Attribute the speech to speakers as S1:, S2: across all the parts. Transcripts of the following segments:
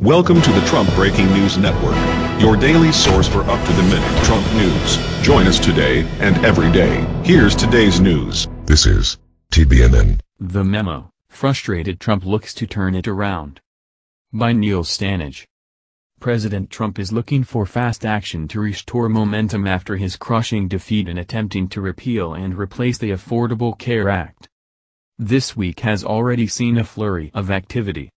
S1: Welcome to the Trump Breaking News Network, your daily source for up-to-the-minute Trump news. Join us today and every day. Here's today's news.
S2: This is TBNN.
S3: The memo, Frustrated Trump looks to turn it around. By Neil Stanage. President Trump is looking for fast action to restore momentum after his crushing defeat in attempting to repeal and replace the Affordable Care Act. This week has already seen a flurry of activity.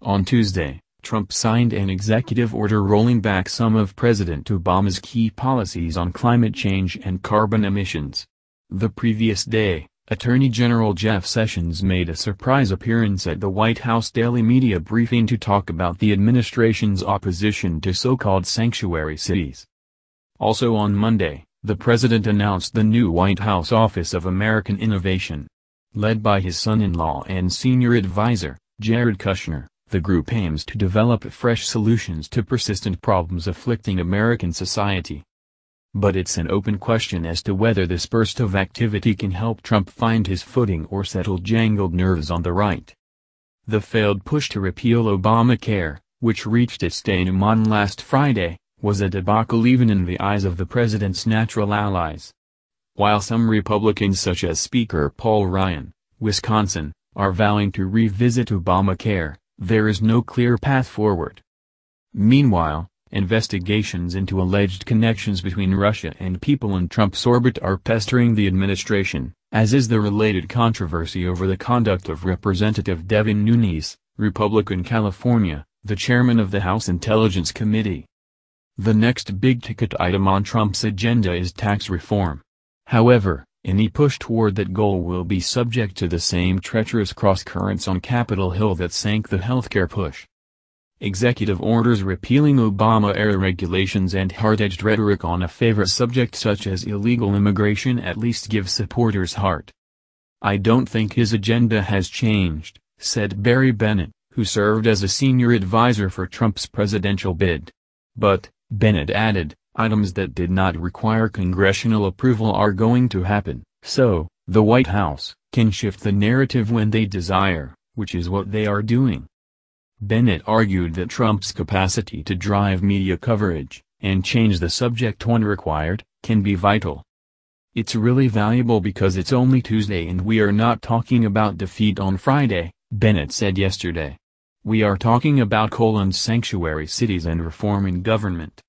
S3: On Tuesday, Trump signed an executive order rolling back some of President Obama's key policies on climate change and carbon emissions. The previous day, Attorney General Jeff Sessions made a surprise appearance at the White House daily media briefing to talk about the administration's opposition to so-called sanctuary cities. Also on Monday, the president announced the new White House Office of American Innovation. Led by his son-in-law and senior advisor, Jared Kushner, the group aims to develop fresh solutions to persistent problems afflicting American society. But it's an open question as to whether this burst of activity can help Trump find his footing or settle jangled nerves on the right. The failed push to repeal Obamacare, which reached its denouement last Friday, was a debacle even in the eyes of the president's natural allies. While some Republicans such as Speaker Paul Ryan, Wisconsin, are vowing to revisit Obamacare, there is no clear path forward. Meanwhile, investigations into alleged connections between Russia and people in Trump's orbit are pestering the administration, as is the related controversy over the conduct of Representative Devin Nunes, Republican California, the chairman of the House Intelligence Committee. The next big-ticket item on Trump's agenda is tax reform. However, any push toward that goal will be subject to the same treacherous cross-currents on Capitol Hill that sank the healthcare push. Executive orders repealing Obama-era regulations and hard-edged rhetoric on a favorite subject such as illegal immigration at least give supporters heart. "I don't think his agenda has changed," said Barry Bennett, who served as a senior advisor for Trump's presidential bid. But, Bennett added, items that did not require congressional approval are going to happen, so, the White House can shift the narrative when they desire, which is what they are doing. Bennett argued that Trump's capacity to drive media coverage, and change the subject when required, can be vital. "It's really valuable because it's only Tuesday and we are not talking about defeat on Friday," Bennett said yesterday. "We are talking about sanctuary cities and reform in government."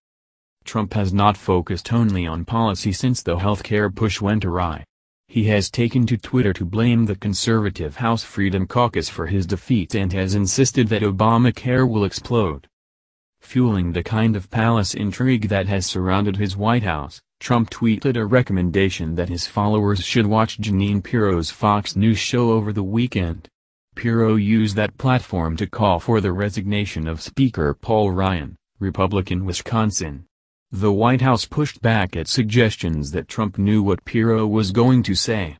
S3: Trump has not focused only on policy since the healthcare push went awry. He has taken to Twitter to blame the conservative House Freedom Caucus for his defeat and has insisted that Obamacare will explode. Fueling the kind of palace intrigue that has surrounded his White House, Trump tweeted a recommendation that his followers should watch Jeanine Pirro's Fox News show over the weekend. Pirro used that platform to call for the resignation of Speaker Paul Ryan, Republican Wisconsin. The White House pushed back at suggestions that Trump knew what Pirro was going to say.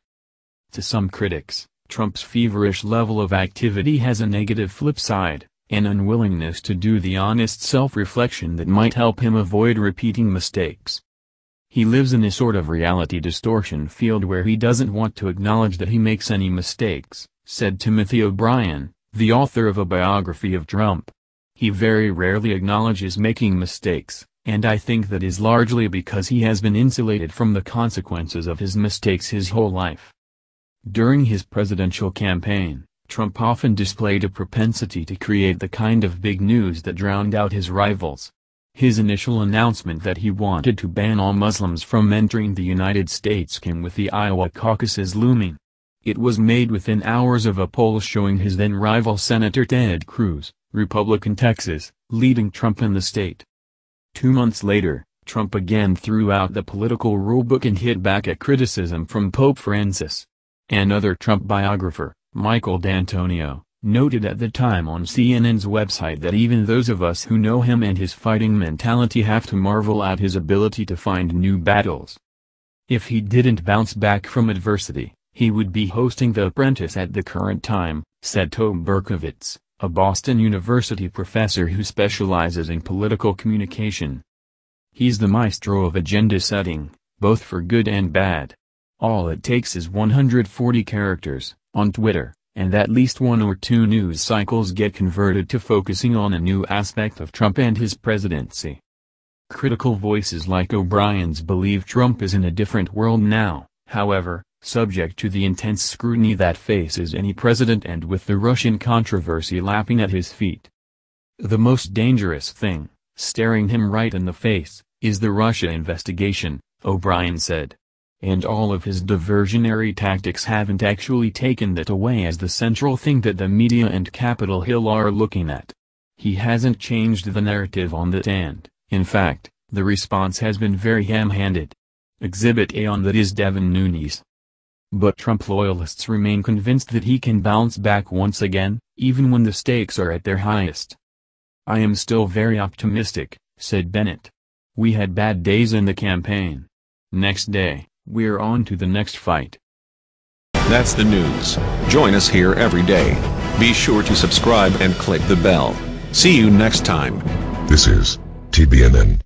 S3: To some critics, Trump's feverish level of activity has a negative flip side, an unwillingness to do the honest self-reflection that might help him avoid repeating mistakes. He lives in a sort of reality distortion field where he doesn't want to acknowledge that he makes any mistakes, said Timothy O'Brien, the author of a biography of Trump. He very rarely acknowledges making mistakes, and I think that is largely because he has been insulated from the consequences of his mistakes his whole life. During his presidential campaign, Trump often displayed a propensity to create the kind of big news that drowned out his rivals. His initial announcement that he wanted to ban all Muslims from entering the United States came with the Iowa caucuses looming. It was made within hours of a poll showing his then-rival Senator Ted Cruz, Republican Texas, leading Trump in the state. 2 months later, Trump again threw out the political rulebook and hit back at criticism from Pope Francis. Another Trump biographer, Michael D'Antonio, noted at the time on CNN's website that even those of us who know him and his fighting mentality have to marvel at his ability to find new battles. If he didn't bounce back from adversity, he would be hosting The Apprentice at the current time, said Tom Berkowitz, a Boston University professor who specializes in political communication. He's the maestro of agenda setting, both for good and bad. All it takes is 140 characters, on Twitter, and at least one or two news cycles get converted to focusing on a new aspect of Trump and his presidency. Critical voices like O'Brien's believe Trump is in a different world now, however, subject to the intense scrutiny that faces any president and with the Russian controversy lapping at his feet. The most dangerous thing, staring him right in the face, is the Russia investigation, O'Brien said. And all of his diversionary tactics haven't actually taken that away as the central thing that the media and Capitol Hill are looking at. He hasn't changed the narrative on that, and, in fact, the response has been very ham-handed. Exhibit A on that is Devin Nunes. But Trump loyalists remain convinced that he can bounce back once again, even when the stakes are at their highest. "I am still very optimistic," said Bennett. "We had bad days in the campaign. Next day, we're on to the next fight."
S1: That's the news. Join us here every day. Be sure to subscribe and click the bell. See you next time.
S2: This is TBNN.